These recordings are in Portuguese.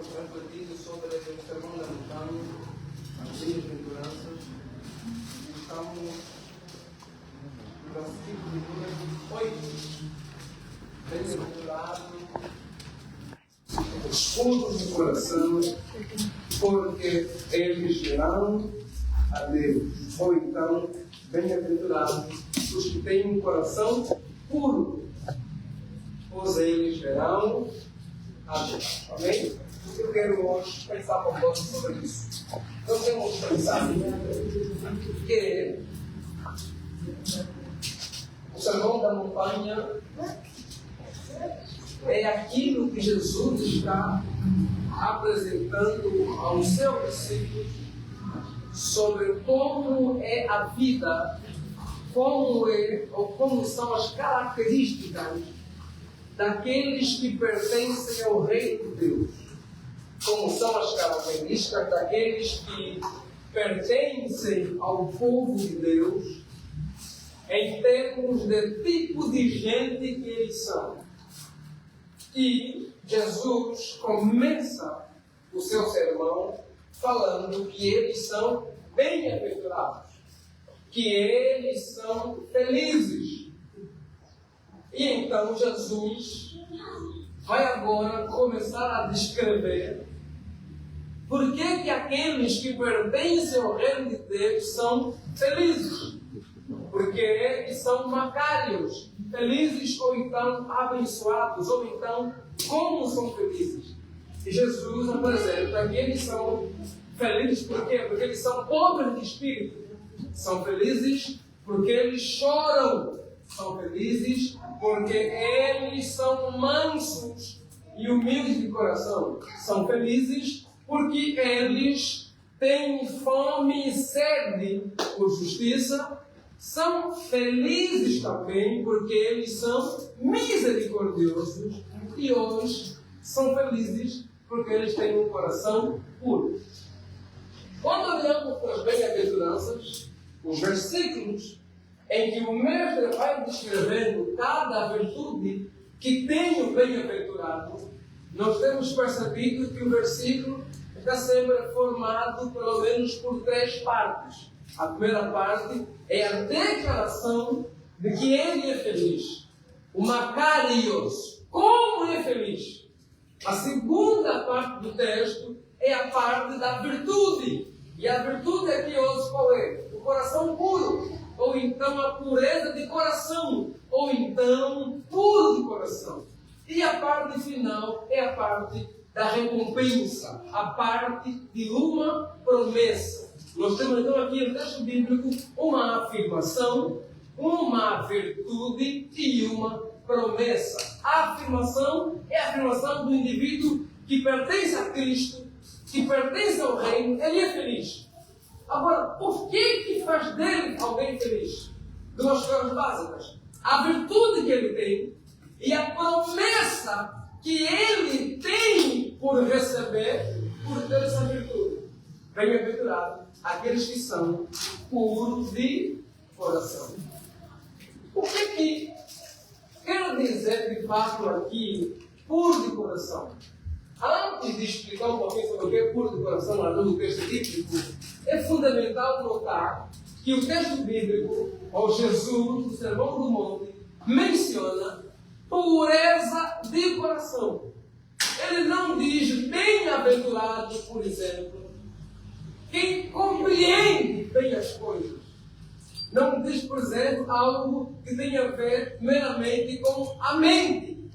temos refletido sobre o Sermão da Montanha, as bem-aventuranças, e estamos no versículo de 8. Bem-aventurado os puros do coração, porque eles verão a Deus. Ou então, bem-aventurados os que têm um coração puro, pois eles verão a Deus. Amém? Eu quero hoje pensar um pouco sobre isso. Nós temos pensado que o Sermão da Montanha é aquilo que Jesus está apresentando aos seus discípulos sobre como é a vida, como é ou como são as características daqueles que pertencem ao reino de Deus. Como são as características daqueles que pertencem ao povo de Deus em termos de tipo de gente que eles são. E Jesus começa o seu sermão falando que eles são bem-aventurados, que eles são felizes. E então Jesus vai agora começar a descrever por que aqueles que pertencem ao reino de Deus são felizes. Porque eles são macários, felizes ou então abençoados, ou então como são felizes. E Jesus apresenta que eles são felizes por quê? Porque eles são pobres de espírito. São felizes porque eles choram. São felizes porque eles são mansos e humildes de coração. São felizes porque eles têm fome e sede por justiça. São felizes também porque eles são misericordiosos. E hoje são felizes porque eles têm um coração puro. Quando olhamos para as bem-aventuranças, os versículos em que o mestre vai descrevendo cada virtude que tem o bem-aventurado, nós temos percebido que o versículo está sempre formado pelo menos por 3 partes. A primeira parte é a declaração de que ele é feliz. O Macarios, como é feliz. A segunda parte do texto é a parte da virtude. E a virtude aqui hoje qual é? O coração puro. Ou então a pureza de coração. Ou então puro de coração. E a parte final é a parte da recompensa. A parte de uma promessa. Nós temos então aqui no texto bíblico uma afirmação, uma virtude e uma promessa. A afirmação é a afirmação do indivíduo que pertence a Cristo, que pertence ao reino, ele é feliz. Agora, o que faz dele alguém feliz? 2 coisas básicas. A virtude que ele tem e a promessa que ele tem por receber por ter essa virtude. Bem-aventurado aqueles que são puros de coração. O que quero dizer de fato aqui, puro de coração? Antes de explicar um pouquinho sobre o que é puro de coração, lá no texto bíblico, é fundamental notar que o texto bíblico, ou Jesus, no Sermão do Monte, menciona pureza de coração. Ele não diz bem-aventurado, por exemplo, quem compreende bem as coisas. Não diz, por exemplo, algo que tenha a ver meramente com a mente.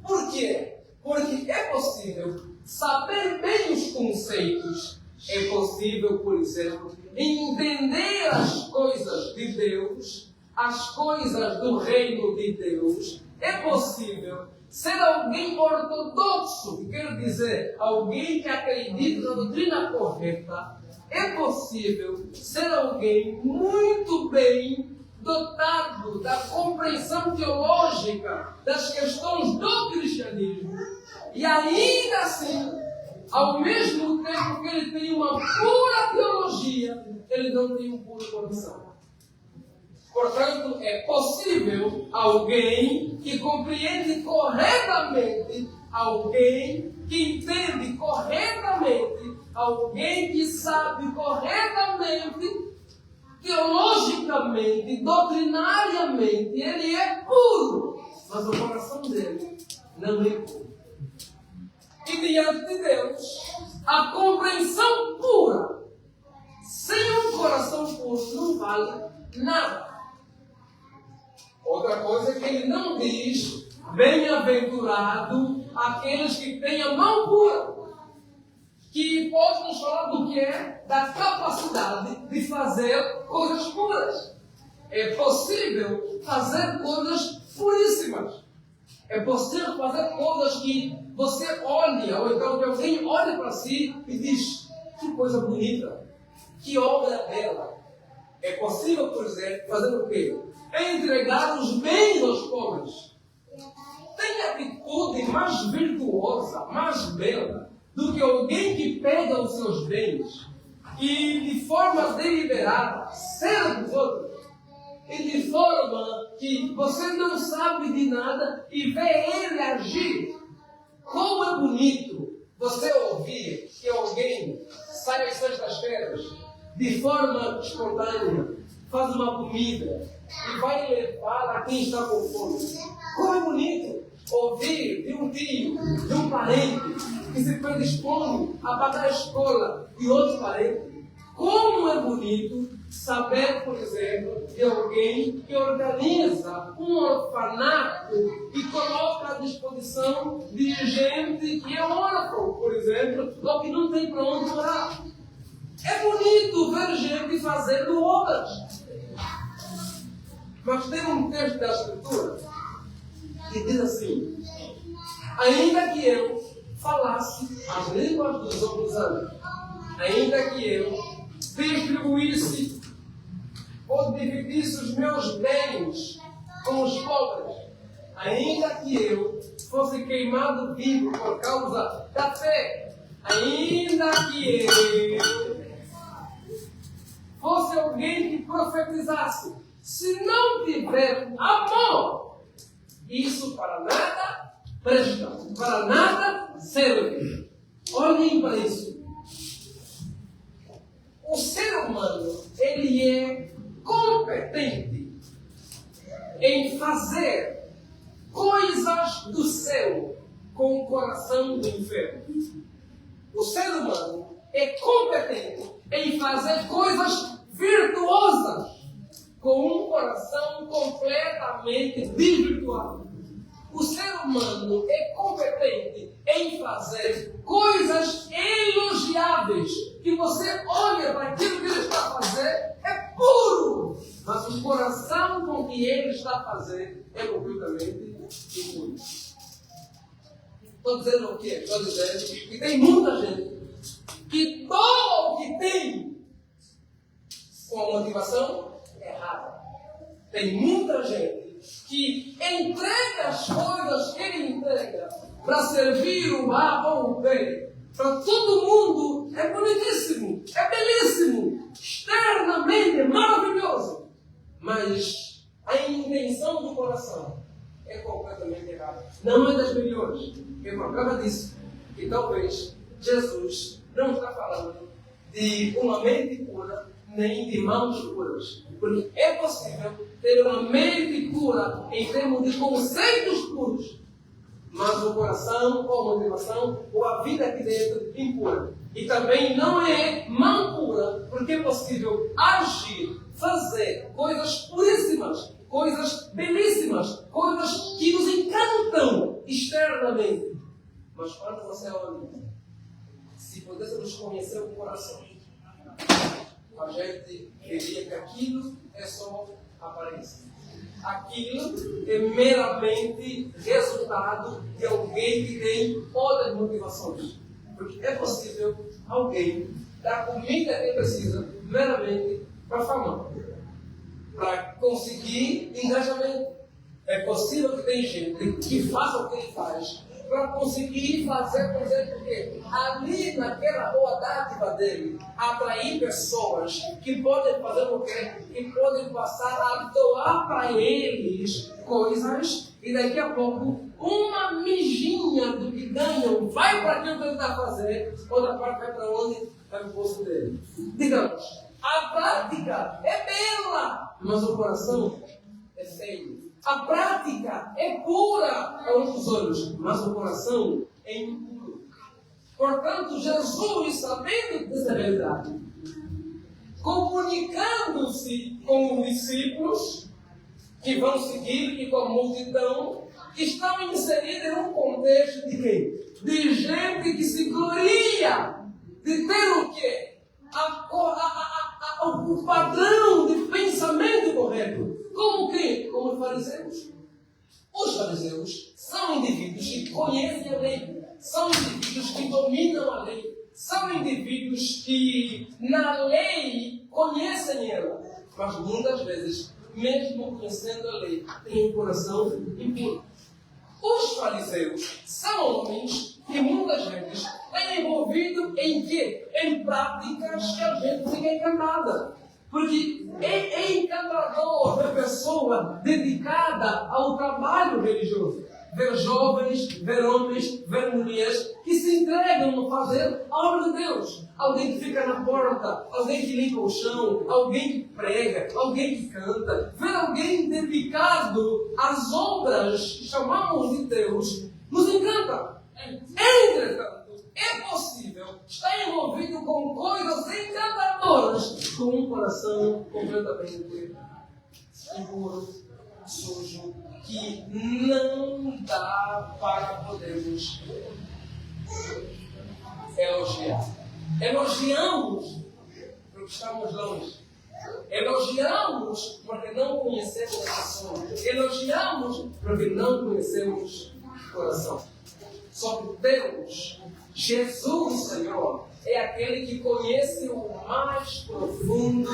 Por quê? Porque é possível saber bem os conceitos. É possível, por exemplo, entender as coisas de Deus, as coisas do reino de Deus. É possível ser alguém ortodoxo, que quer dizer, alguém que acredita na doutrina correta. É possível ser alguém muito bem dotado da compreensão teológica das questões do cristianismo. E ainda assim, ao mesmo tempo que ele tem uma pura teologia, ele não tem um puro coração. Portanto, é possível alguém que compreende corretamente, alguém que entende corretamente, alguém que sabe corretamente, teologicamente, doutrinariamente, ele é puro, mas o coração dele não é puro. E diante de Deus, a compreensão pura, sem um coração puro, não vale nada. Outra coisa é que ele não diz, bem-aventurado aqueles que têm a mão pura, que pode nos falar do que é? Da capacidade de fazer coisas puras. É possível fazer coisas puríssimas. É possível fazer coisas que você olha, ou então que alguém olha para si e diz, que coisa bonita, que obra bela. É possível, por exemplo, fazer o quê? Entregar os bens aos pobres. Tem atitude mais virtuosa, mais bela, do que alguém que pega os seus bens e de forma deliberada serve os outros. E de forma que você não sabe de nada e vê ele agir. Como é bonito você ouvir que alguém sai às sextas-feiras de forma espontânea, faz uma comida e vai levar a quem está com fome. Como é bonito ouvir de um tio, de um parente que se predispõe a pagar a escola de outro parente. Como é bonito saber, por exemplo, de alguém que organiza um orfanato e coloca à disposição de gente que é órfão, por exemplo, ou que não tem para onde morar. É bonito ver gente fazendo obras. Mas tem um texto da Escritura que diz assim: ainda que eu falasse as línguas dos outros anos, ainda que eu distribuísse ou dividisse os meus bens com os pobres, ainda que eu fosse queimado vivo por causa da fé, ainda que eu fosse alguém que profetizasse, se não tiver amor, isso para nada presta, para nada serve. Olhem para isso. O ser humano, ele é competente em fazer coisas do céu com o coração do inferno. O ser humano é competente em fazer coisas virtuosas com um coração completamente desvirtuado. O ser humano é competente em fazer coisas elogiáveis, que você olha para aquilo que ele está a fazer, é puro, mas o coração com que ele está a fazer é completamente impuro. Estou dizendo o quê? Estou dizendo que tem muita gente que doa o que tem com a motivação errada. Tem muita gente que entrega as coisas que ele entrega para servir o A ou o B. Para todo mundo é bonitíssimo, é belíssimo, externamente é maravilhoso. Mas a intenção do coração é completamente errada. Não é das melhores. É uma prova disso. E talvez Jesus não está falando de uma mente pura, nem de mãos puras. Porque é possível ter uma mente pura em termos de conceitos puros, mas o coração, ou a motivação, ou a vida aqui dentro impura. E também não é mão pura, porque é possível agir, fazer coisas puríssimas, coisas belíssimas, coisas que nos encantam externamente. Mas quando você olha, se pudéssemos conhecer o coração, a gente veria que aquilo é só aparência. Aquilo é meramente resultado de alguém que tem outras motivações. Porque é possível alguém dar comida que precisa meramente para fama, para conseguir engajamento. É possível que tem gente que faça o que ele faz para conseguir fazer, por exemplo, que ali naquela boa dádiva dele, atrair pessoas que podem fazer o quê? Que podem passar a doar para eles coisas e daqui a pouco uma mijinha do que ganham vai para aquilo que ele está a fazer, outra parte vai para onde? Vai para o bolso dele. Digamos, a prática é bela, mas o coração é feio. A prática é pura aos olhos, mas o coração é impuro. Portanto, Jesus, sabendo dessa verdade, comunicando-se com os discípulos que vão seguir e com a multidão, estão inseridos em um contexto de quê? De gente que se gloria de ter o quê? O padrão de pensamento correto. Como quem? Como os fariseus. Os fariseus são indivíduos que conhecem a lei, são indivíduos que dominam a lei, são indivíduos que na lei conhecem ela, mas muitas vezes, mesmo conhecendo a lei, têm um coração impuro. Os fariseus são homens que muitas vezes têm envolvido em quê? Em práticas que a gente fica encantada. Porque é encantador ver pessoa dedicada ao trabalho religioso. Ver jovens, ver homens, ver mulheres que se entregam a fazer a obra de Deus. Alguém que fica na porta, alguém que limpa o chão, alguém que prega, alguém que canta. Ver alguém dedicado às obras que chamamos de Deus nos encanta. Entretanto, é possível estar envolvido com coisas encantadoras com um coração completamente impuro, sujo, que não dá para podermos elogiar. Elogiamos porque estamos longe. Elogiamos porque não conhecemos a pessoa. Elogiamos porque não conhecemos o coração. Só que Deus, Jesus, Senhor, é aquele que conhece o mais profundo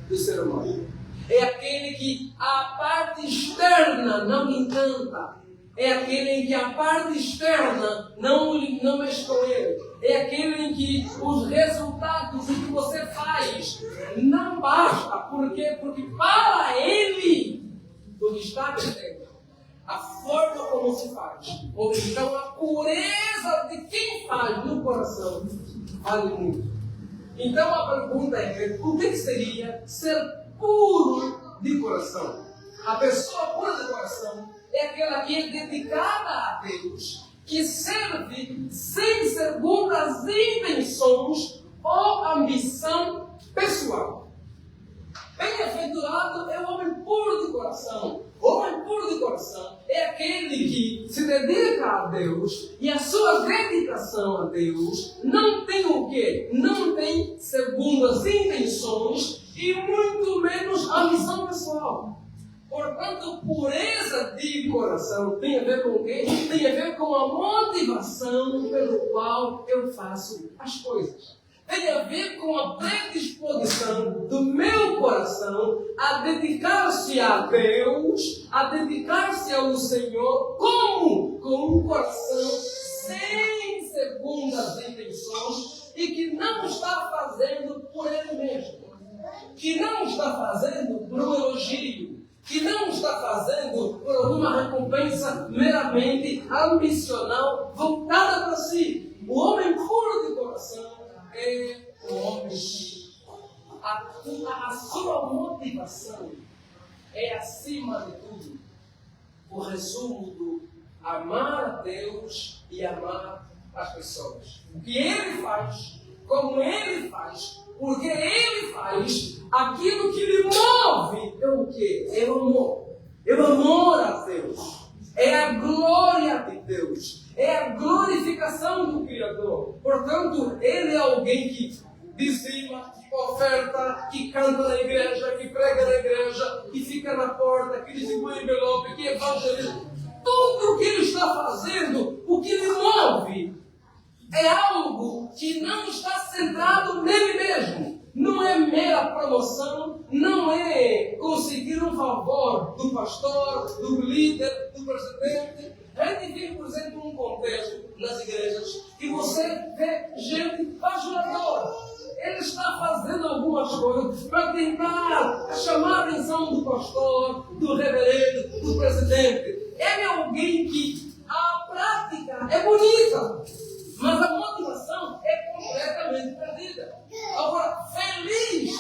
do ser humano. É aquele que a parte externa não lhe encanta. É aquele em que a parte externa não mexe com ele. É aquele em que os resultados que você faz não basta. Por quê? Porque para ele, o que está dentro, a forma como se faz, ou então a pureza de quem faz no coração, vale muito. Então a pergunta é: o que seria ser puro de coração? A pessoa pura de coração é aquela que é dedicada a Deus, que serve sem segundas intenções ou ambição pessoal. Bem-aventurado é o homem puro de coração. O homem puro de coração é aquele que se dedica a Deus e a sua dedicação a Deus não tem o quê? Não tem segundas intenções e muito menos ambição pessoal. Portanto, pureza de coração tem a ver com o quê? Tem a ver com a motivação pelo qual eu faço as coisas. Tem a ver com a predisposição do meu coração a dedicar-se a Deus, a dedicar-se ao Senhor, como? Com um coração sem segundas intenções e que não está fazendo por ele mesmo, que não está fazendo por um elogio, que não está fazendo por alguma recompensa meramente ambicional voltada para si. O homem puro de coração é o homem que a sua motivação é, acima de tudo, o resumo do amar a Deus e amar as pessoas. O que ele faz, como ele faz, porque ele faz, aquilo que lhe move é o quê? É o amor. É o amor a Deus. É a glória de Deus. É a glorificação do Criador. Portanto, ele é alguém que dizima, que oferta, que canta na igreja, que prega na igreja, que fica na porta, que distribui envelope, que evangeliza. Tudo o que ele está fazendo, o que lhe move, é algo que não está centrado nele mesmo. Não é mera promoção, não é conseguir um favor do pastor, do líder, do presidente. A gente vive, por exemplo, num contexto nas igrejas que você vê gente bajuladora. Ele está fazendo algumas coisas para tentar chamar a atenção do pastor, do reverendo, do presidente. Ele é alguém que a prática é bonita, mas a motivação é completamente perdida. Agora, feliz,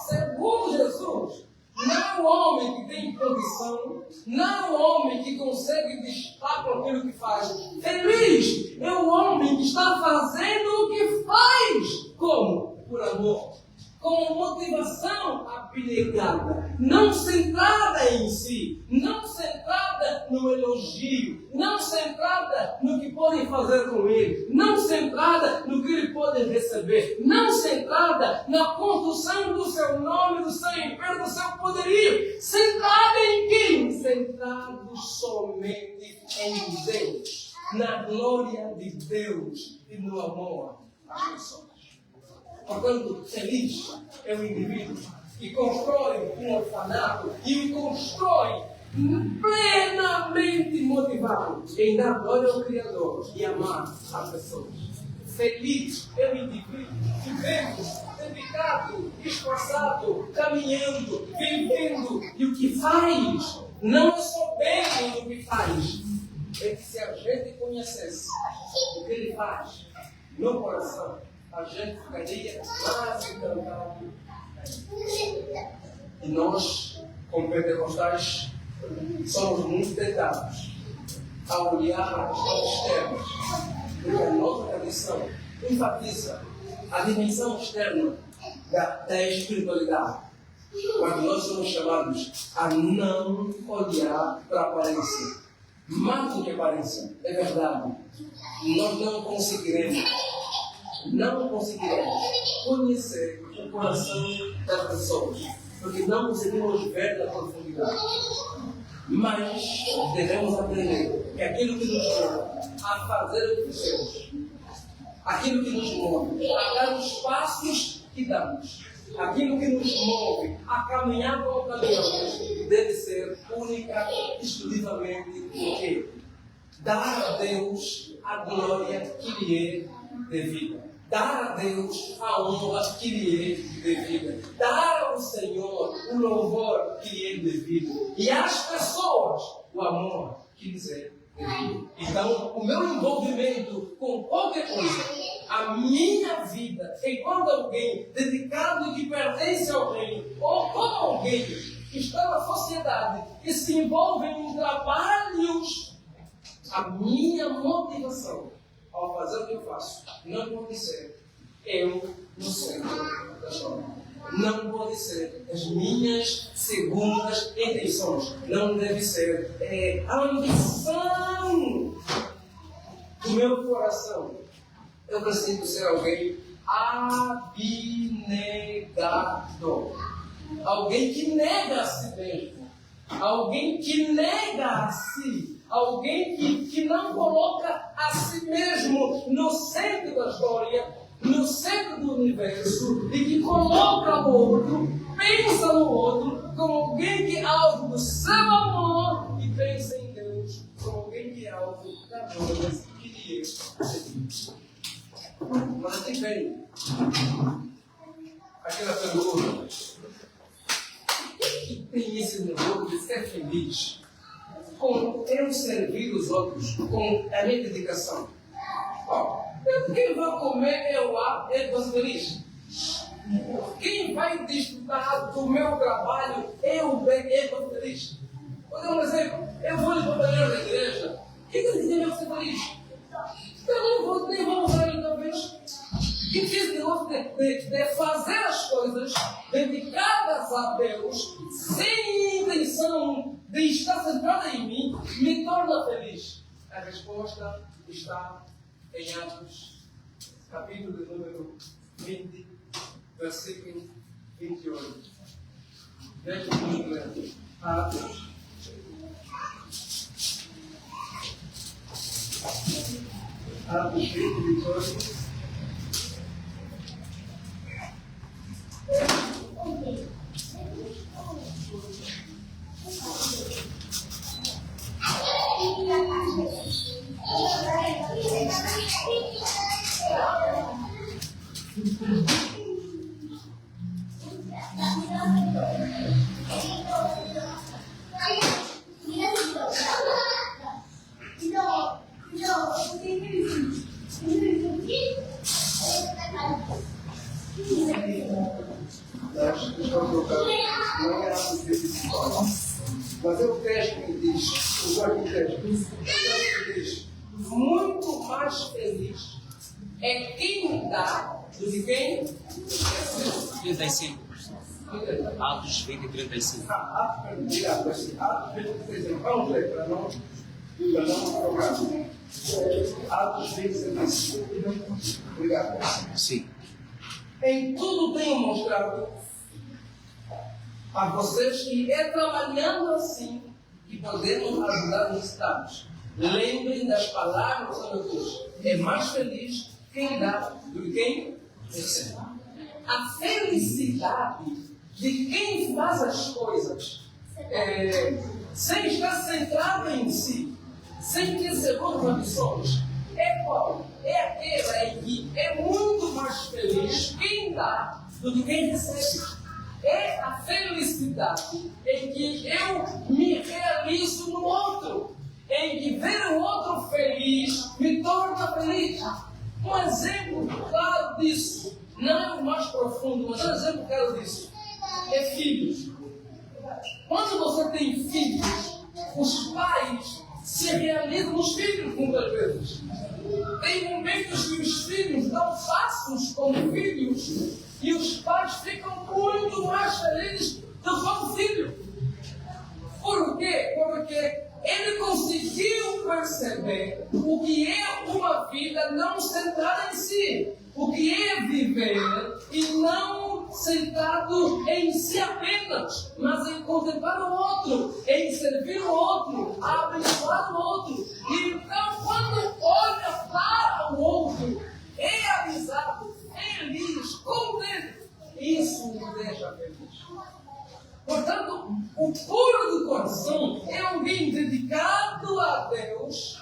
segundo Jesus, não é o homem que tem condição, não é o homem que consegue distar com aquilo que faz. Feliz é o homem que está fazendo o que faz. Como? Por amor. Com motivação abnegada, não centrada em si, não centrada no elogio, não centrada no que podem fazer com ele, não centrada no que ele pode receber, não centrada na construção do seu nome, do seu império, do seu poderio, centrada em quem? Centrado somente em Deus, na glória de Deus e no amor às pessoas. Portanto, feliz é o indivíduo que constrói um orfanato e o constrói plenamente motivado em dar glória ao Criador e amar as pessoas. Feliz é o indivíduo vivendo, dedicado, esforçado, caminhando, vivendo. E o que faz não é só bem no que faz, é que se a gente conhecesse o que ele faz no coração, a gente ficaria mais encantado. E nós, como pentecostais, somos muito tentados a olhar as coisas externas, porque a nossa tradição enfatiza a dimensão externa da espiritualidade, quando nós somos chamados a não olhar para a aparência. Mais do que aparência, é verdade, nós não conseguiremos conhecer o coração das pessoas, porque não conseguimos ver na profundidade. Mas devemos aprender que aquilo que nos move a fazer o que fazemos, aquilo que nos move a dar os passos que damos, aquilo que nos move a caminhar como caminhamos, deve ser única e exclusivamente o quê? Dar a Deus a glória que lhe é devida. Dar a Deus a honra que lhe é devida. Dar ao Senhor o louvor que lhe é devido. E às pessoas o amor que lhes é devido. Então, o meu envolvimento com qualquer coisa, a minha vida, enquanto alguém dedicado e que pertence ao reino, ou como alguém que está na sociedade e se envolve em trabalhos, a minha motivação ao fazer o que eu faço, não pode ser eu no centro da história. Não pode ser as minhas segundas intenções. Não deve ser a ambição do meu coração. Eu preciso ser alguém abnegado. Alguém que nega a si mesmo. Alguém que nega a si. Alguém que não coloca a si mesmo no centro da história, no centro do universo, e que coloca o outro, pensa no outro, como alguém que é alvo do seu amor, e pensa em Deus como alguém que é alvo da glória que lhe é devido. Mas aqui vem aquela pergunta: o que tem esse negócio de ser feliz? Com eu servir os outros, com a minha dedicação. Quem vai comer eu vou ser feliz. Quem vai desfrutar do meu trabalho eu vou ser feliz. Vou dar um exemplo. Eu vou lhe trabalhar na igreja. Quem vai dizer que eu vou ser feliz? Eu nem vou usar ele talvez. Que fiz o negócio de fazer as coisas dedicadas a Deus, sem intenção de estar centrada em mim, me torna feliz. A resposta está em Atos, capítulo de número 20, versículo 28. Veja comigo, ler. Atos 20, 28. Mas é o texto que diz, o texto que diz, muito mais feliz é quem dá do que quem recebe. 35. Atos 20 e 35. Obrigado. Atos 20 e 35. Vamos ler para não trocar. Atos 20 e 35. Obrigado. Sim. Em tudo tenho mostrado a vocês que é trabalhando assim que podemos ajudar os necessitados. Lembrem das palavras do Senhor Deus. É mais feliz quem dá do que quem recebe. A felicidade de quem faz as coisas sem estar centrado em si, sem ter segundas ambições, é qual? É aquela em que é muito mais feliz quem dá do que quem recebe. É a felicidade em que eu me realizo no outro, em que ver o outro feliz me torna feliz. Um exemplo claro disso, não é o mais profundo, mas um exemplo claro disso, é filhos. Quando você tem filhos, os pais se realizam nos filhos muitas vezes. Tem momentos que os filhos dão passos como filhos e os pais ficam muito mais felizes do que o filho. Por quê? Porque ele conseguiu perceber o que é uma vida não centrada em si, o que é viver e não sentado em si apenas, mas em contemplar o outro, em servir o outro, a abençoar o outro. E então, quando olha para o outro, é avisado, feliz, contente, isso me deixa feliz. Portanto, o puro do coração é alguém dedicado a Deus,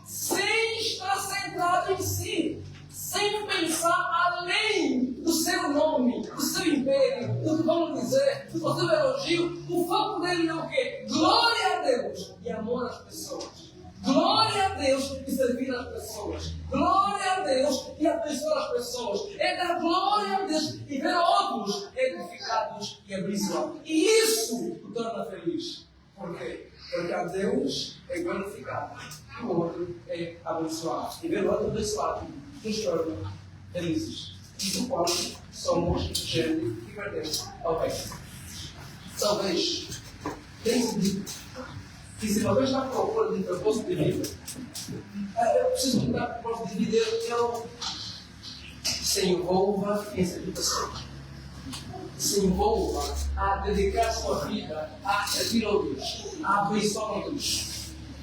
sem estar centrado em si, sem pensar além do seu nome, do seu império, do que vamos dizer, do seu elogio. O foco dele é o quê? Glória a Deus e amor às pessoas. Glória a Deus e servir as pessoas. Glória a Deus e abençoar as pessoas. É dar glória a Deus e ver outros edificados e abençoados. E isso o torna feliz. Por quê? Porque a Deus é glorificado e o outro é abençoado. E ver o outro abençoado nos torna felizes. E do qual somos gente que pertence ao reino. Talvez tenha sentido. E se talvez está à procura de um propósito de vida, eu preciso mudar o propósito de vida. Eu se envolva em servir pessoas. Se envolva a dedicar sua vida a servir outros, a abençoar outros.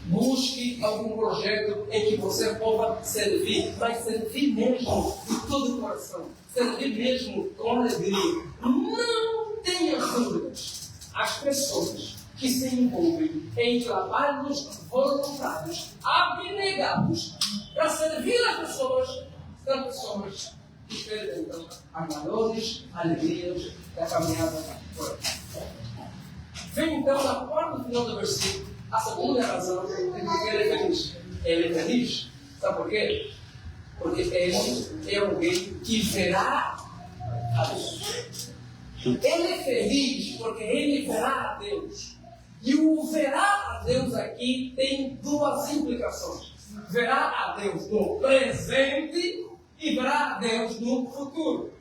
Busque algum projeto em que você possa servir, mas servir mesmo de todo o coração, servir mesmo com alegria. Não tenha dúvidas. As pessoas que se envolvem em trabalhos voluntários, abnegados, para servir as pessoas, são pessoas que experimentam as maiores alegrias da caminhada por aqui. Vem então na parte final do versículo a segunda razão de que ele é feliz. Ele é feliz, sabe por quê? Porque ele é alguém que verá a Deus. Ele é feliz porque ele verá a Deus. E o verá a Deus aqui tem duas implicações. Verá a Deus no presente e verá a Deus no futuro.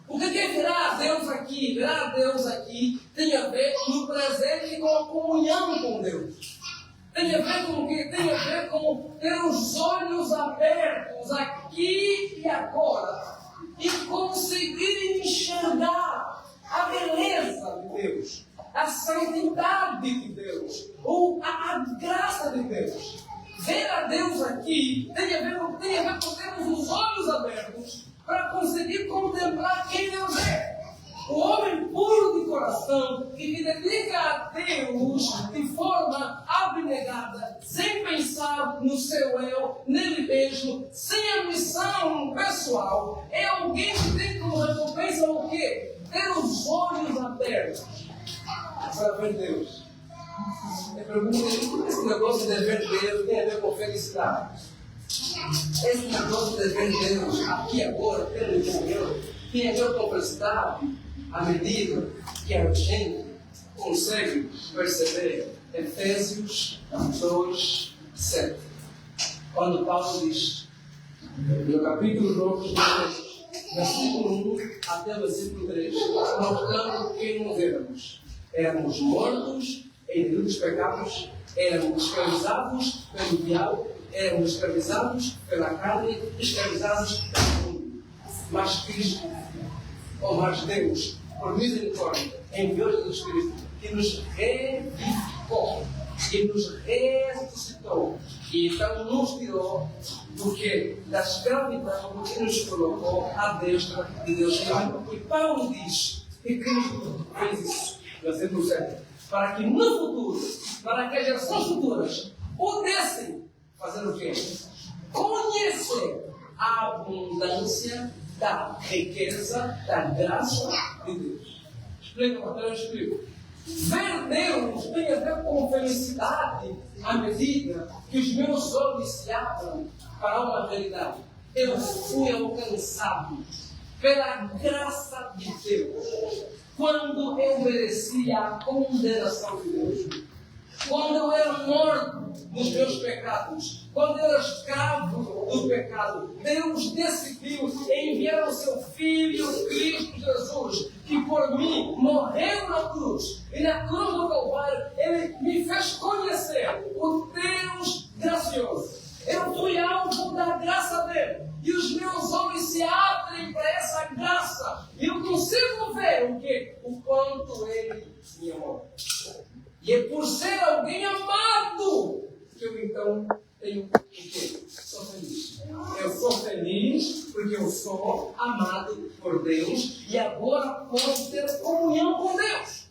O que é verá a Deus aqui? Verá a Deus aqui tem a ver no presente com a comunhão com Deus. Tem a ver com o quê? Tem a ver com ter os olhos abertos aqui e agora e conseguir enxergar a beleza de Deus, a santidade de Deus, ou a graça de Deus. Ver a Deus aqui tem a ver com termos os olhos abertos para conseguir contemplar quem Deus é. O homem puro de coração, que se dedica a Deus de forma abnegada, sem pensar no seu eu, nele mesmo, sem ambição pessoal, é alguém que tem como recompensa o quê? Ter os olhos abertos para ver Deus. Eu pergunto, esse negócio de ver Deus tem a ver com felicidade? Esse negócio de ver Deus aqui agora, pelo comunhão, tem a ver com felicidade? À medida que a gente consegue perceber Efésios 2, 7. Quando Paulo diz, no capítulo 2, versículo 1 até o versículo 3, mostrando quem nós éramos. Éramos mortos em muitos pecados, éramos escravizados pelo diabo, éramos escravizados pela carne, escravizados pelo mundo. Mas Cristo, ou mais Deus, por misericórdia, enviou Jesus Cristo, que nos revivificou, que nos ressuscitou, e então nos tirou do que? Da escravidão que nos colocou à destra de Deus. E Paulo diz que Cristo fez isso, versículo 7, para que no futuro, para que as gerações futuras pudessem fazer o quê? Conhecer a abundância da riqueza, da graça de Deus. Explica, Mateus, eu explico. Ver Deus tem a ver com felicidade à medida que os meus olhos se abrem para uma realidade. Eu fui alcançado pela graça de Deus quando eu merecia a condenação de Deus. Quando eu era morto nos meus pecados, quando eu era escravo do pecado, Deus decidiu enviar o seu Filho Cristo Jesus, que por mim morreu na cruz. E na cruz do Calvário, Ele me fez conhecer o Deus gracioso. Eu fui alvo da graça dele. E os meus olhos se abrem para essa graça. E eu consigo ver o quê? O quanto Ele me amou. E é por ser alguém amado que eu então tenho o quê? Sou feliz. Eu sou feliz porque eu sou amado por Deus e agora posso ter comunhão com Deus.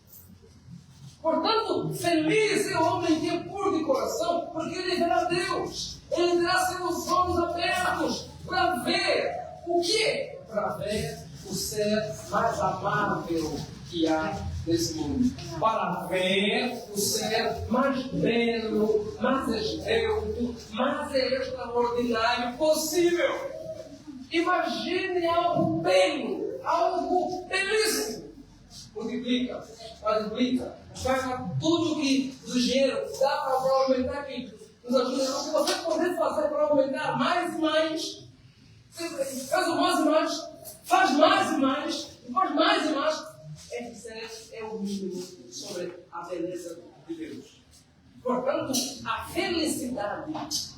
Portanto, feliz é o homem que é puro de coração, porque ele verá Deus. Ele terá seus olhos abertos para ver o quê? Para ver o ser mais amável que há nesse mundo. Para ver o ser mais belo, mais esbelto, mais extraordinário possível. Imagine algo belo, algo belíssimo. Multiplica, quadruplica, paga tudo que do dinheiro dá para aumentar aqui. Nos ajuda. Se você puder fazer para aumentar mais e mais, você faz o mais e mais, faz mais e mais, faz mais e mais. Esse é o mínimo sobre a beleza de Deus. Portanto, a felicidade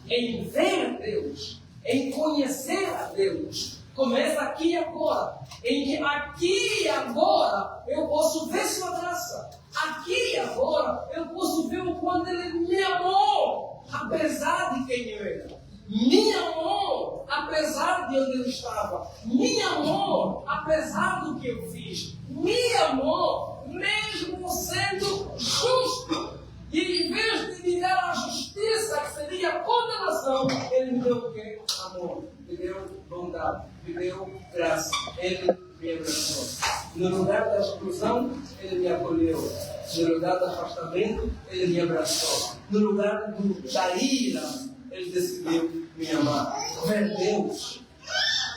em ver Deus, em conhecer a Deus, começa aqui e agora. Em que aqui e agora eu posso ver sua graça. Aqui e agora eu posso ver o quanto Ele me amou, apesar de quem eu era. Me amou, apesar de onde eu estava. Me amou, apesar do que eu fiz. Me amou, mesmo sendo justo. E em vez de me dar a justiça, que seria a condenação, Ele me deu o quê? Amor. Me deu bondade. Me deu graça. Ele me abraçou. No lugar da exclusão, Ele me acolheu. No lugar do afastamento, Ele me abraçou. No lugar da ira, Ele decidiu me amar. Ver Deus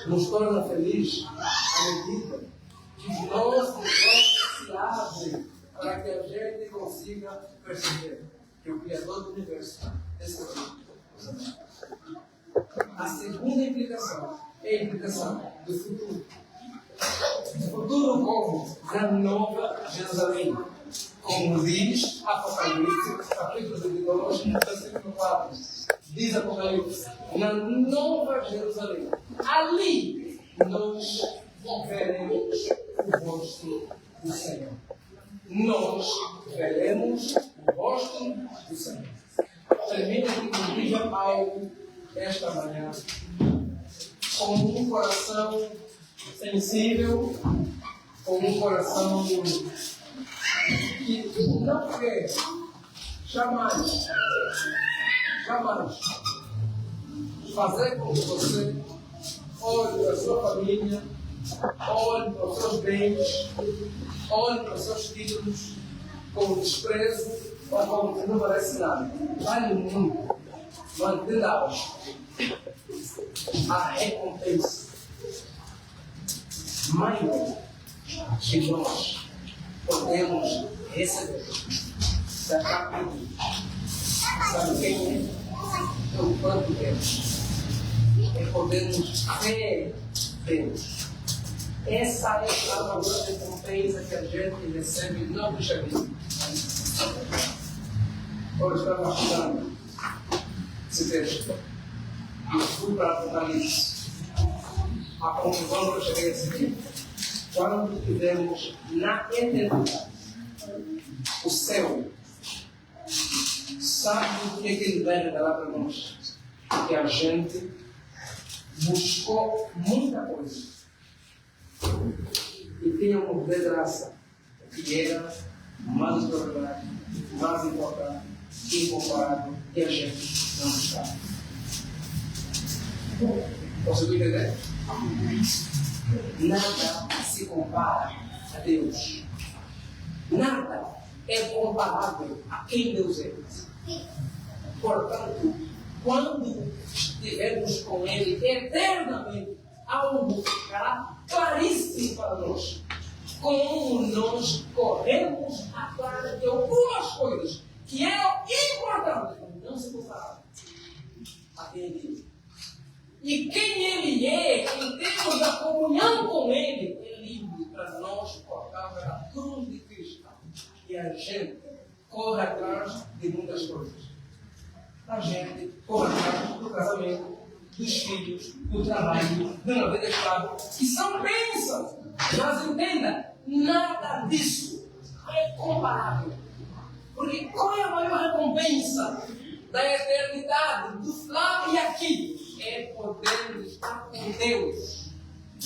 nos torna felizes à medida que os nossos olhos se abrem para que a gente consiga perceber que o Criador do Universo decidiu nos amar. A segunda implicação é a implicação do futuro. O futuro como? Na Nova Jerusalém. Como diz Apocalipse, capítulo 22, versículo 4. Diz Apocalipse, na Nova Jerusalém. Ali nós veremos o rosto do Senhor. Nós veremos o rosto do Senhor. Termina aqui comigo Paulo esta manhã com um coração sensível com um coração que não quer jamais fazer com que você olhe para a sua família, olhe para os seus bens, olhe para os seus títulos com desprezo ou como que não merece nada. Vale muito, mantendo a recompensa maior que nós podemos receber da capítulo. Sabe quem é? É o quanto Deus. É podermos ver Deus. Essa é a maior recompensa que a gente recebe não deixa vida. Hoje estava estudando esse texto e fui para a Apocalipse. A conclusão que eu cheguei a seguir: quando tivermos na eternidade o céu, sabe o que ele vai revelar para nós? Que a gente buscou muita coisa e tinha um poder de graça que era mais extraordinário, mais importante, incomparável, que a gente não buscava. Conseguiu entender? Nada se compara a Deus. Nada é comparável a quem Deus é. Portanto, quando estivermos com Ele eternamente, algo ficará claríssimo para nós. Como nós corremos atrás de algumas coisas que eram importantes, mas não se comparavam a quem Ele é. E quem Ele é, em termos da comunhão com Ele, é livre para nós cortar a cruz de Cristo. E a gente corre atrás de muitas coisas. A gente corre atrás do casamento, dos filhos, do trabalho, de uma vida estável, que são bênçãos. Mas entenda, nada disso é comparável. Porque qual é a maior recompensa da eternidade, do lá e aqui? É podermos estar com Deus,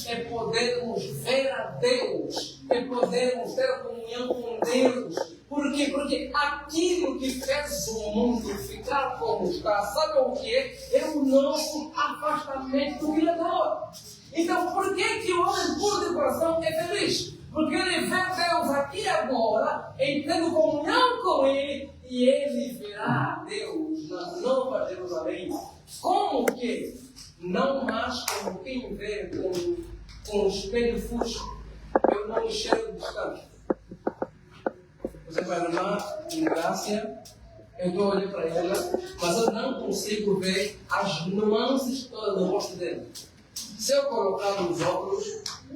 é podermos ver a Deus, é podermos ter comunhão com Deus. Por quê? Porque aquilo que fez o mundo ficar como está, sabe o que é? É o nosso afastamento do Criador. Então, por que o homem puro de coração é feliz? Porque ele vê Deus aqui agora, tendo comunhão com Ele, e ele verá Deus na Nova Jerusalém. Como que? Não mais como quem vê com o espelho fusco. Eu não enxergo distante. Você vai olhar em Grácia, eu estou olhando para ela, mas eu não consigo ver as nuances todas do rosto dele. Se eu colocar nos óculos,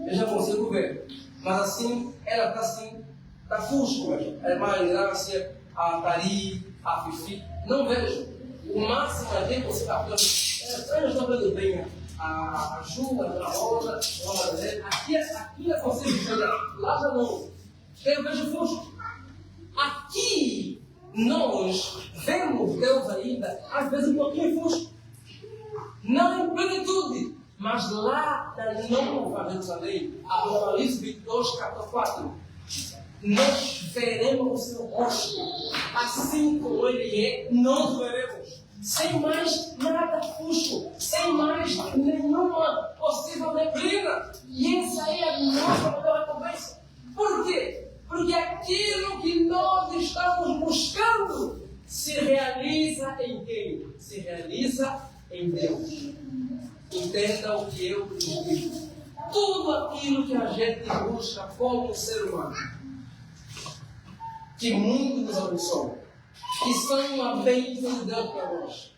eu já consigo ver. Mas assim, ela está assim, está fusco mesmo. A irmã Grácia, a Tari, a Fifi, não vejo. O máximo é que você está vendo. Eu estou vendo bem a chuva, a rosa, aqui eu consigo ver. Lá já não. Eu vejo fusco. Aqui nós vemos Deus ainda, às vezes um pouquinho fusco. Não em plenitude. Mas lá na Nova Jerusalém, Apocalipse 22, 4, nós veremos o seu rosto, assim como ele é, nós veremos, sem mais nada fusco, sem mais nenhuma possível neblina. E essa é a nossa maior recompensa. Por quê? Porque aquilo que nós estamos buscando se realiza em quem? Se realiza em Deus. Entenda o que eu digo. Tudo aquilo que a gente busca como ser humano, que muito nos abençoa, que são uma bênção de Deus para nós,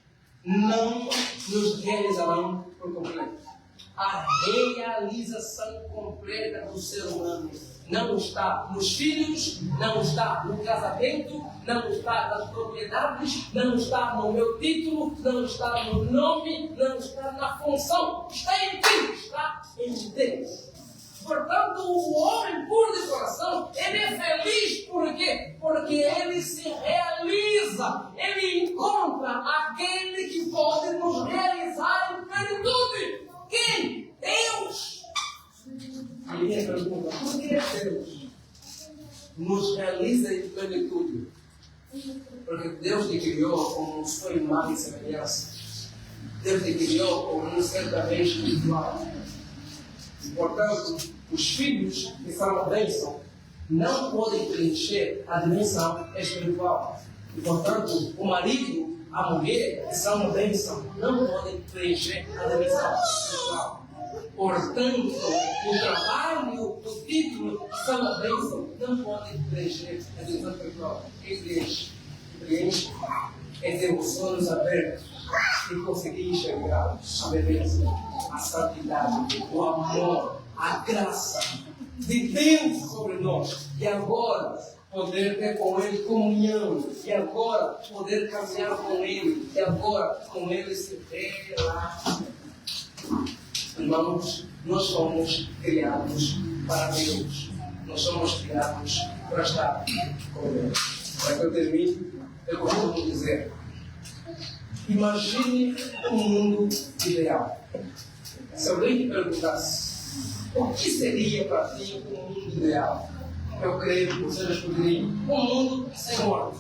não nos realizarão por completo. A realização completa do ser humano não está nos filhos, não está no casamento, não está nas propriedades, não está no meu título, não está no nome, não está na função. Está em quem? Está em Deus. Portanto, o homem puro de coração, ele é feliz por quê? Porque ele se realiza, ele encontra aquele que pode nos realizar em plenitude. Quem? Deus. E ele pergunta, por que Deus? nos realiza em plenitude. Porque Deus te criou como sua imagem e semelhança. Deus te criou como um ser também espiritual. Portanto, os filhos que são a bênção não podem preencher a dimensão espiritual. E, portanto, o marido, a mulher, que são uma bênção, não podem preencher a dimensão espiritual. Portanto, o trabalho, o título, que são uma bênção, não podem preencher a dimensão espiritual. Quem preenche é ter os olhos abertos e conseguir enxergar a beleza, a santidade, o amor, a graça de Deus sobre nós. E agora poder ter com Ele comunhão. E agora poder caminhar com Ele. E agora com Ele se revelar. Irmãos, nós somos criados para Deus. Nós somos criados para estar com Deus. Para que eu termine, eu costumo dizer: imagine um mundo ideal. Se alguém te perguntasse o que seria para ti um mundo ideal, eu creio que você responderia: um mundo sem morte,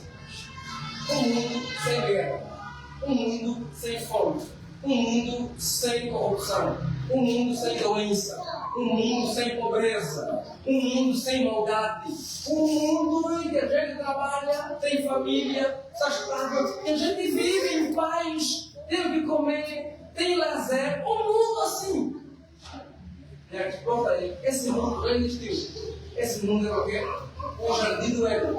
um mundo sem guerra, um mundo sem fome, um mundo sem corrupção, um mundo sem doença, um mundo sem pobreza, um mundo sem maldade, um mundo em que a gente trabalha, tem família, está estável, que a gente vive em paz, tem o que comer, tem lazer, um mundo assim. E a resposta é: esse mundo já existiu. Esse mundo era o quê? O jardim do Éden.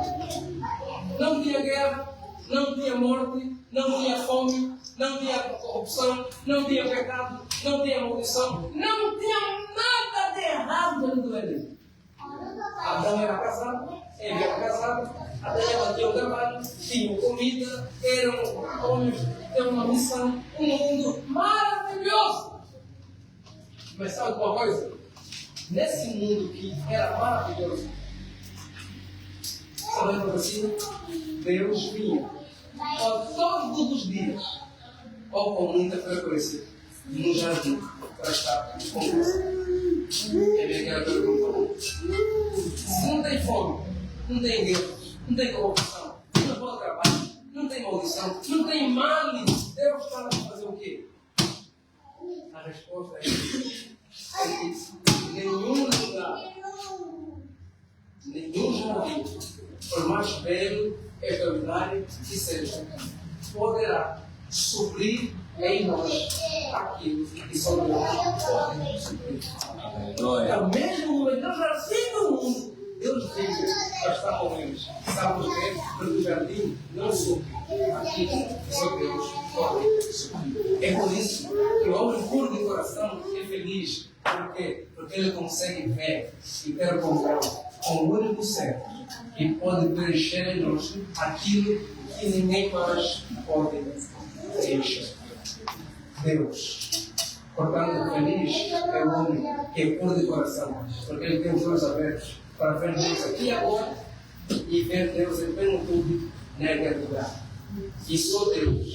Não tinha guerra, não tinha morte, não tinha fome, não tinha corrupção, não tinha pecado, não tinha maldição, não tinha nada de errado dentro do Éden. Adão era casado, Eva era casada, Adão tinha um trabalho, tinha comida, eram homens, tinham uma missão, um mundo maravilhoso. Mas sabe uma coisa? Nesse mundo que era maravilhoso, sabendo assim, Deus vinha todos os dias, ou com muita frequência, no jardim, para estar com você. Ele quer perguntar: se não tem fome, não tem guerra, não tem corrupção, não pode trabalho, não tem maldição, não tem males, Deus está lá para fazer o quê? A resposta é que nenhum lugar, nenhum jardim, por mais belo, extraordinário que seja, poderá suprir em nós aquilo que só Deus pode suprir. Então, mesmo no jardim do mundo, Deus veio para estar com eles. Sabe por quê? Porque o jardim não supre aquilo que só Deus pode suprir. É por isso que o homem puro de coração é feliz. Por quê? Porque ele consegue ver e ter comunhão com o único ser que pode preencher em nós aquilo que ninguém mais pode preencher. Deus. Portanto, feliz é o homem que é puro de coração, porque ele tem os olhos abertos para ver Deus aqui e agora e ver Deus em plenitude na eternidade. E só Deus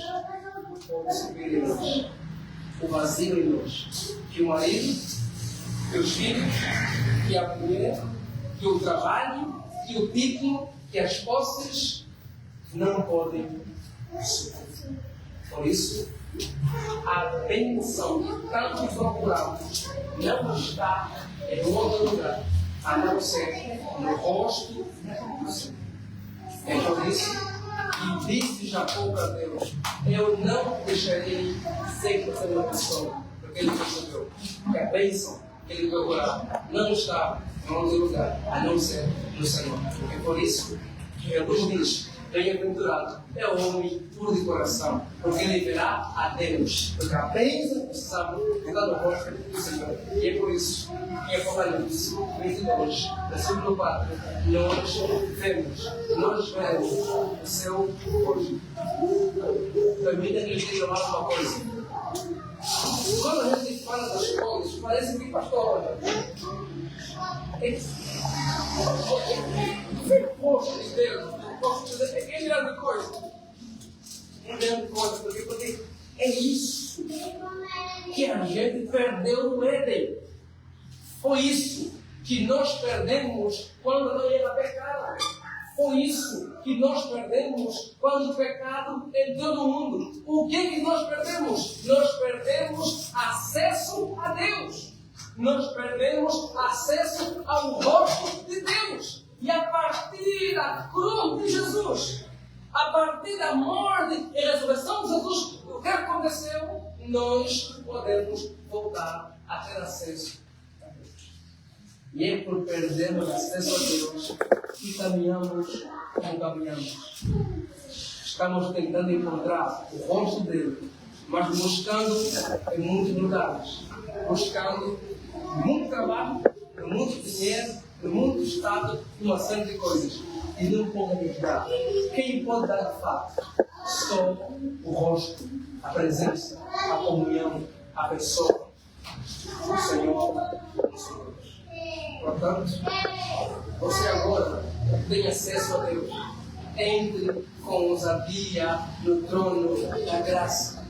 pode suprir em nós o vazio em nós, que o marido, que os filhos, que a mulher, que o trabalho, que o título, que as posses não podem suprir. Por isso, a bênção que tanto procuramos não está em outro lugar, a não ser no rosto do Senhor. É por isso que disse Jacó para Deus: eu não deixarei sem fazer uma pessoa, porque ele percebeu que a bênção que ele procurava não está em outro lugar, a não ser no Senhor. É por isso que Jesus diz: bem-aventurado é o homem puro de coração, porque ele verá a Deus. Porque a bênção que sabe está no rosto do Senhor. E é por isso que Apocalipse 22, versículo 4, nós vemos o seu rosto. Permita que eu lhe diga mais uma coisa. Quando a gente fala das coisas, parece que pastor, rosto de Deus, posso dizer, é grande coisa. É grande coisa, porque é isso que a gente perdeu no Éden. Foi isso que nós perdemos quando não era pecado. Foi isso que nós perdemos quando o pecado entrou no mundo. O que é que nós perdemos? Nós perdemos acesso a Deus. Nós perdemos acesso ao rosto de Deus. E a partir da cruz de Jesus, a partir da morte e ressurreição de Jesus, o que aconteceu? Nós podemos voltar a ter acesso a Deus. E é por perdermos acesso a Deus que caminhamos como caminhamos. Estamos tentando encontrar o rosto dele, mas buscando em muitos lugares. Buscando muito trabalho, muito dinheiro, muito estado e uma série de coisas. E não podemos dar. Quem pode dar de fato? Só o rosto, a presença, a comunhão, a pessoa, o Senhor, nosso Deus. Portanto, você agora tem acesso a Deus. Entre com ousadia no trono da graça.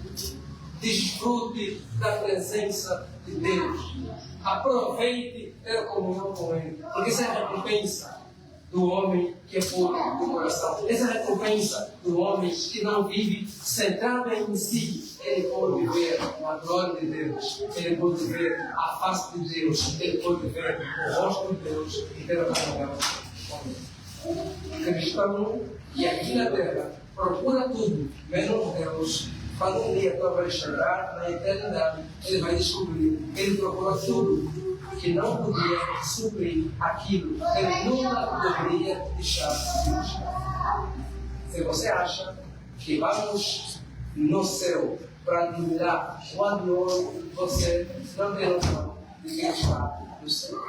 Desfrute da presença de Deus. Aproveite ter comunhão com Ele. Porque essa é a recompensa do homem que é puro do coração. Essa é a recompensa do homem que não vive centrado em si. Ele pode ver a glória de Deus. Ele pode ver a face de Deus. Ele pode ver o rosto de Deus e ter a comunhão com Ele. Cristão que aqui na terra procura tudo, menos Deus. Quando um dia tu vai chegar na eternidade, ele vai descobrir que ele procura tudo que não podia suprir aquilo que ele nunca deveria deixar de buscar. Se você acha que vamos no céu para admirar o ar de ouro, você não tem noção de quem está no céu.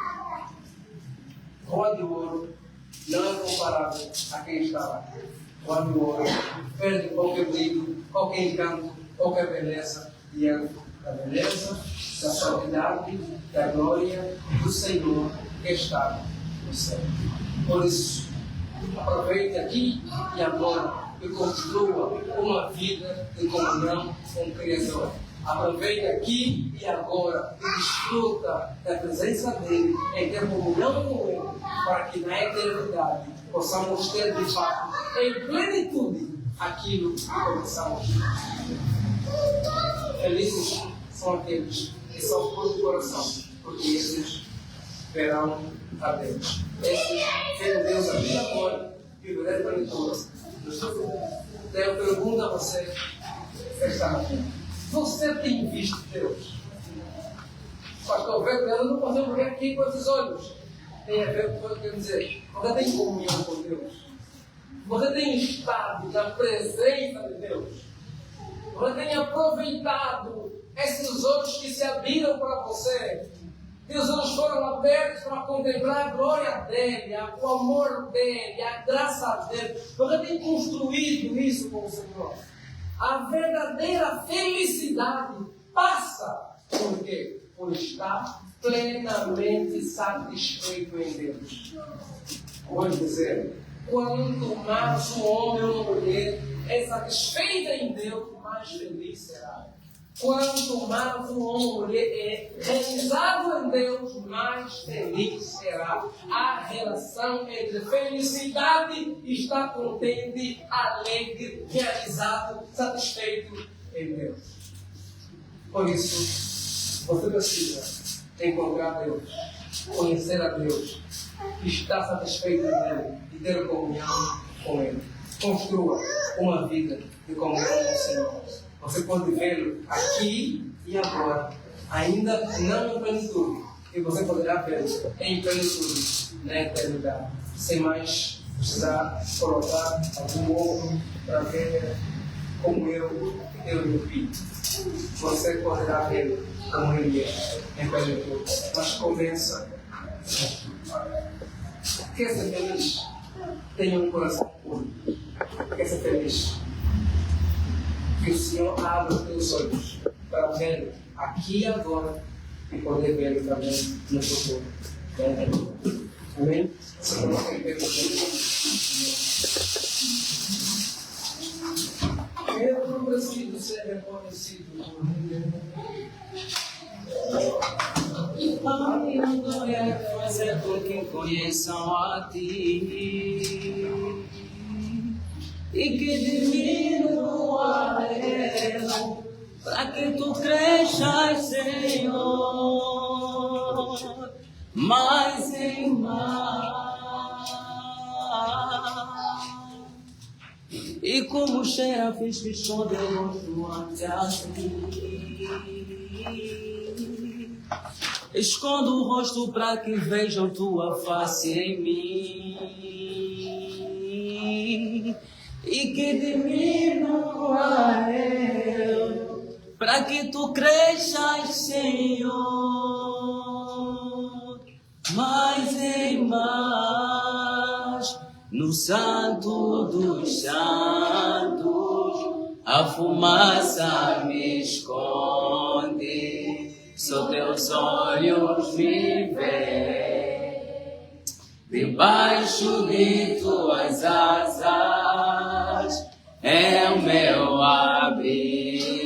O ar de ouro não é comparável a quem está lá. O ar de ouro perde qualquer brilho, qualquer encanto, qualquer beleza diante da beleza, da santidade, da glória do Senhor que está no céu. Por isso, aproveite aqui e agora e construa uma vida de comunhão com o Criador. Aproveite aqui e agora e desfruta da presença dele, em ter comunhão com ele, para que na eternidade possamos ter de fato em plenitude aquilo que começamos. Felizes são aqueles que são puros de coração, porque esses verão a Deus. Esses verão Deus a vida agora e viverão em plenitude. Então eu pergunto a você esta manhã: você tem visto Deus? Pastor, eu não consigo ver aqui com esses olhos. Tem a ver com o que eu quero dizer. Você tem comunhão com Deus? Você tem estado na presença de Deus? Você tem aproveitado esses olhos que se abriram para você? Que os olhos foram abertos para contemplar a glória dele, o amor dele, a graça dele. Você tem construído isso com o Senhor. A verdadeira felicidade passa por quê? Por estar plenamente satisfeito em Deus. Vou dizer, quanto mais um homem ou uma mulher é satisfeita em Deus, mais feliz será. Quanto mais um homem ou mulher é realizado em Deus, mais feliz será. A relação entre felicidade e estar contente, alegre, realizado, satisfeito em Deus. Por isso, você precisa encontrar Deus, conhecer a Deus, estar satisfeito nele e ter comunhão com Ele. Construa uma vida de comunhão com o Senhor. Você pode vê-lo aqui e agora, ainda não em plenitude, e você poderá vê-lo em plenitude na eternidade, sem mais precisar colocar algum ovo para ver como eu e meu filho. Você poderá vê-lo como ele é em plenitude, mas começa. Quer ser feliz? Tenha um coração puro. Quer ser feliz? Que o Senhor abra os teus olhos para vê-lo aqui e agora e poder vê-lo também no futuro. Amém? Se coloque em pé com eu não preciso ser reconhecido por ninguém. conheçam a ti e que diminua eu, para que tu cresças, Senhor, mais e mais. E como serafins que escondem o rosto ante a ti, escondo o rosto para que vejam tua face em mim e que diminua eu, para que tu cresças, Senhor, mais e mais. No Santo dos Santos, a fumaça me esconde, só teus olhos me veem, debaixo de tuas asas é o meu abrigo,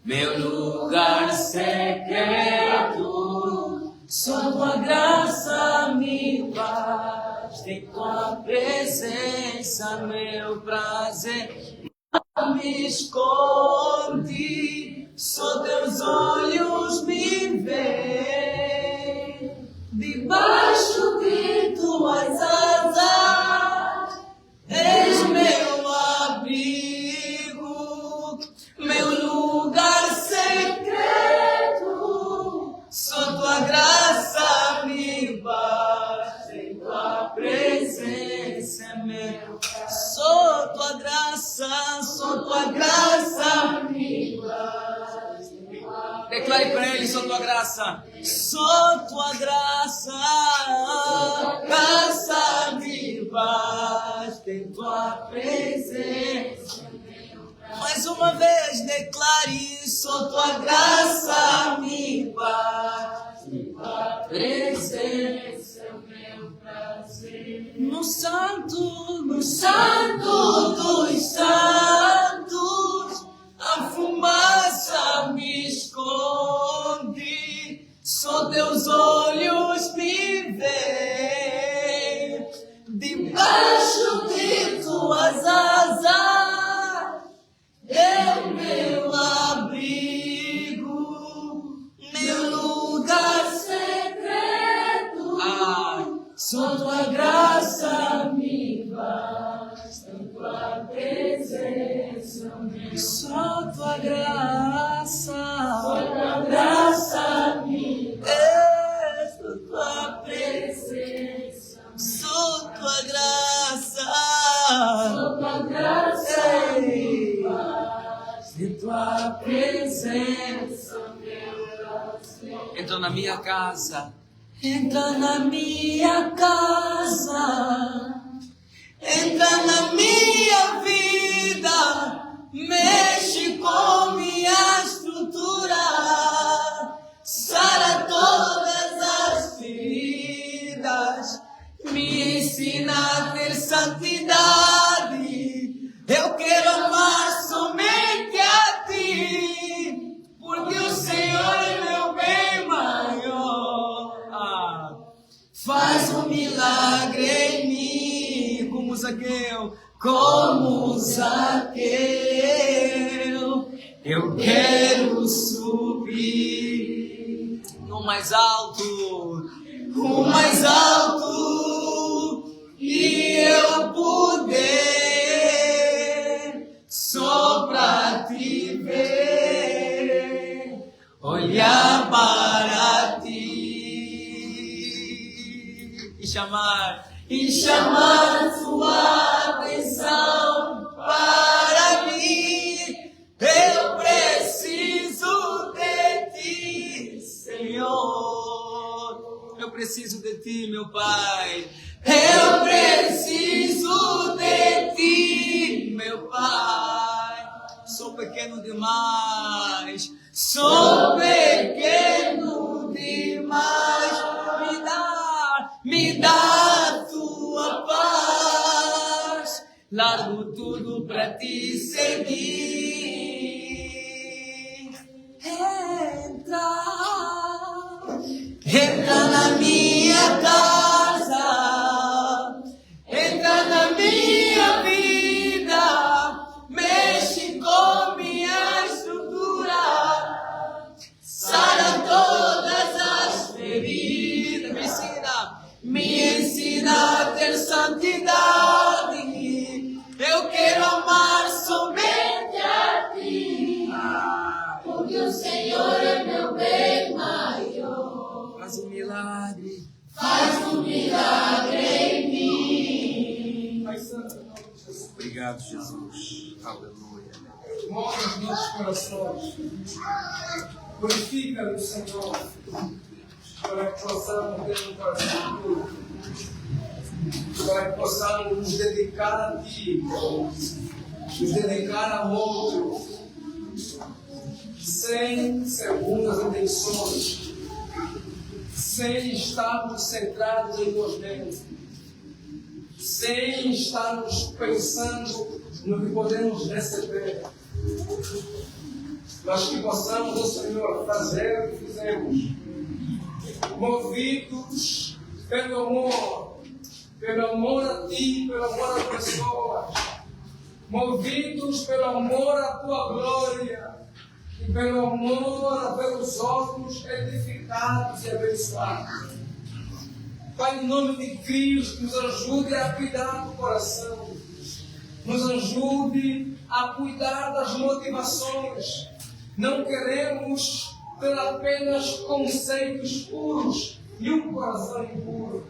meu lugar secreto, só tua graça me faz. Em tua presença, meu prazer me esconde, só teus olhos me veem, debaixo de tuas asas, és meu abrigo, meu lugar secreto, só tua graça me basta. Presença, meu, só tua graça me basta. Declare para ele, só tua graça, só tua graça me basta em tua presença. Mais uma vez declare, só tua graça me basta em tua presença. No santo dos santos, a fumaça me esconde, só teus olhos me veem, debaixo de tuas asas é o meu abrigo, meu lugar secreto. Só tua graça me basta, tua presença, só tua graça me basta, tua presença, só tua graça me basta, tua presença, entra na minha casa. Entra na minha casa, entra na minha vida, mexe com minha estrutura, sara todas as feridas, me ensina a ter santidade. Eu quero amar somente a ti, porque o Senhor é meu bem maior. Faz um milagre em mim, como Zaqueu, eu quero subir no mais alto, e eu poder só pra te ver, olhar para ti. E chamar sua atenção para mim. Eu preciso de ti, Senhor. Eu preciso de ti, meu Pai. Eu preciso de ti, meu Pai. Sou pequeno demais. Sou pequeno demais. Me dá a tua paz, largo tudo pra te seguir. Entra na minha Senhor é meu bem maior. Faz um milagre. Faz um milagre em mim. Pai Santo, em nome de Jesus. Obrigado, Jesus. Aleluia. Move os nossos corações. Purifica-nos, Senhor, para que possamos ter um coração puro, para que possamos nos dedicar a Ti, nos dedicar ao outro, sem segundas intenções, sem estarmos centrados em nós mesmos, sem estarmos pensando no que podemos receber, mas que possamos, ó Senhor, fazer o que fizemos, movidos pelo amor a Ti, pelo amor às pessoas, movidos pelo amor à Tua glória e pelo amor a ver os outros edificados e abençoados. Pai, em nome de Cristo, nos ajude a cuidar do coração, nos ajude a cuidar das motivações. Não queremos ter apenas conceitos puros e um coração impuro.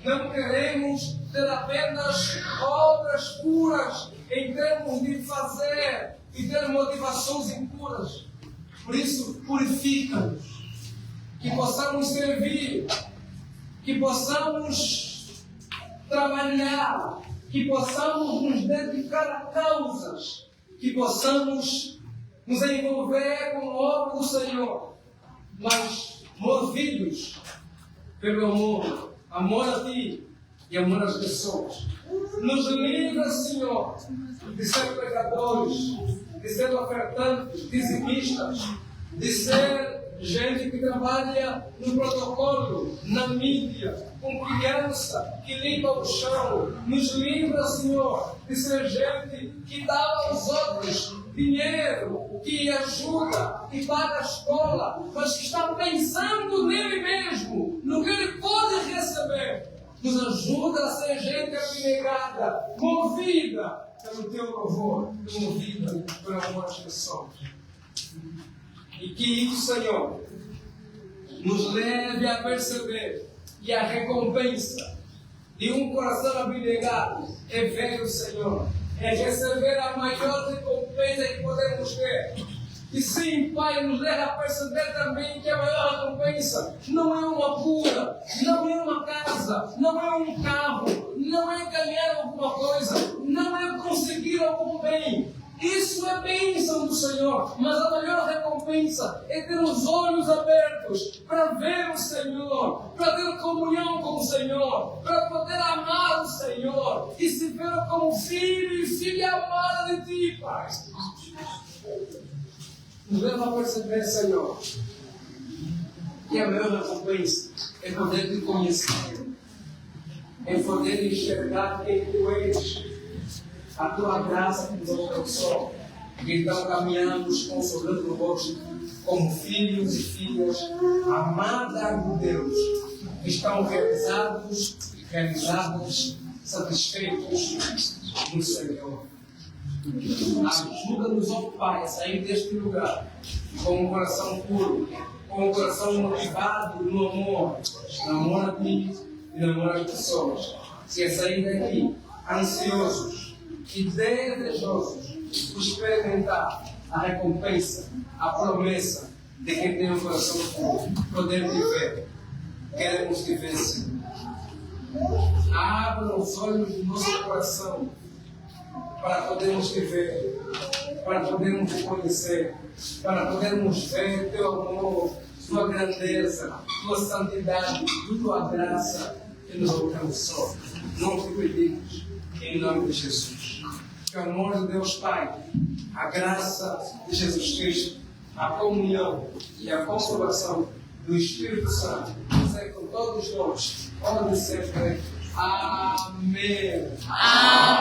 Não queremos ter apenas obras puras em termos de fazer e ter motivações impuras. Por isso, purifica-nos, que possamos servir, que possamos trabalhar, que possamos nos dedicar a causas, que possamos nos envolver com a obra do Senhor, mas movidos pelo amor a Ti e amor às pessoas. Nos livra, Senhor, de ser pecadores, de ser ofertantes, dizimistas, de ser gente que trabalha no protocolo, na mídia, com criança que limpa o chão. Nos livra, Senhor, de ser gente que dá aos outros dinheiro, que ajuda, que paga a escola, mas que está pensando nele mesmo, no que ele pode receber. Nos ajuda a ser gente abnegada, movida pelo Teu louvor, movida pelo amor às pessoas. E que isso, Senhor, nos leve a perceber que a recompensa de um coração abnegado é ver o Senhor, é receber a maior recompensa que podemos ter. E sim, Pai, nos leva a perceber também que a maior recompensa não é uma cura, não é uma casa, não é um carro, não é ganhar alguma coisa, não é conseguir algum bem. Isso é bênção do Senhor, mas a maior recompensa é ter os olhos abertos para ver o Senhor, para ter comunhão com o Senhor, para poder amar o Senhor e se ver como filho e filha amada de Ti, Pai. Nos leva a perceber, Senhor, que a maior recompensa é poder Te conhecer, é poder enxergar quem Tu és, a Tua graça que nos alcançou. E então caminhamos com o sorriso no rosto, como filhos e filhas amadas de Deus, que estão realizados, satisfeitos no Senhor. Ajuda-nos, ó Pai, a sair deste lugar com um coração puro, com um coração motivado no amor a Ti e no amor às pessoas. Se é sair daqui ansiosos e desejosos de experimentar a recompensa, a promessa de quem tem um coração puro, poder viver. Queremos te ver, Senhor. Abra os olhos do nosso coração para podermos te ver, para podermos te conhecer, para podermos ver Teu amor, Tua grandeza, Tua santidade, Tua graça que nos alcançou. Nós te pedimos, em nome de Jesus. Que o amor de Deus Pai, a graça de Jesus Cristo, a comunhão e a consolação do Espírito Santo seja com todos nós, onde sempre. Amém. Amém.